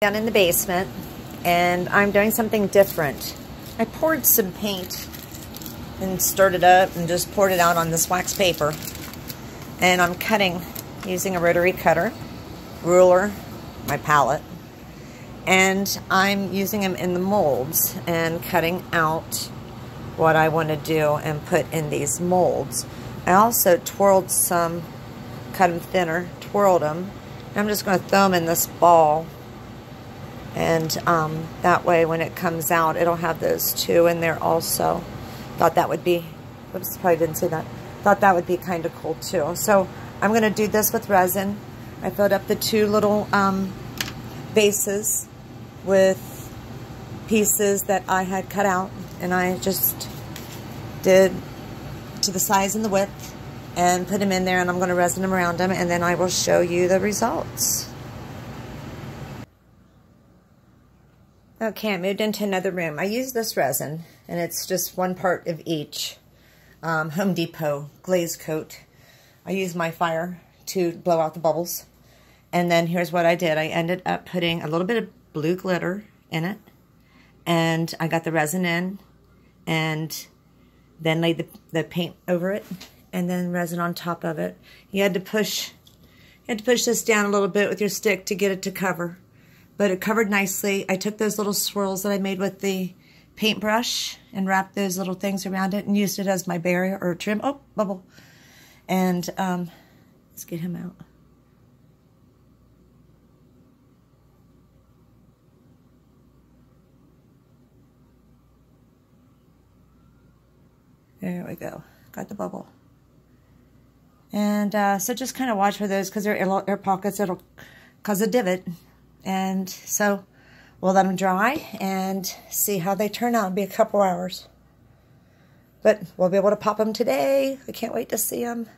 Down in the basement, and I'm doing something different. I poured some paint and stirred it up and just poured it out on this wax paper, and I'm cutting using a rotary cutter, ruler, my palette, and I'm using them in the molds and cutting out what I want to do and put in these molds. I also twirled some, cut them thinner, twirled them, and I'm just going to throw them in this ball. And that way when it comes out, it'll have those two in there also. Thought that would be, oops, probably didn't say that. Thought that would be kind of cool too. So I'm going to do this with resin. I filled up the two little bases with pieces that I had cut out. And I just did to the size and the width and put them in there. And I'm going to resin them around them. And then I will show you the results. Okay, I moved into another room. I use this resin, and it's just one part of each. Home Depot glaze coat. I use my fire to blow out the bubbles. And then here's what I did. I ended up putting a little bit of blue glitter in it. And I got the resin in, and then laid the paint over it, and then resin on top of it. You had to push this down a little bit with your stick to get it to cover. But it covered nicely. I took those little swirls that I made with the paintbrush and wrapped those little things around it and used it as my barrier or trim. Oh, bubble. And let's get him out. There we go. Got the bubble. And so just kind of watch for those because they're air pockets. It'll cause a divot. And so we'll let them dry and see how they turn out. It'll be a couple hours. But we'll be able to pop them today. I can't wait to see them.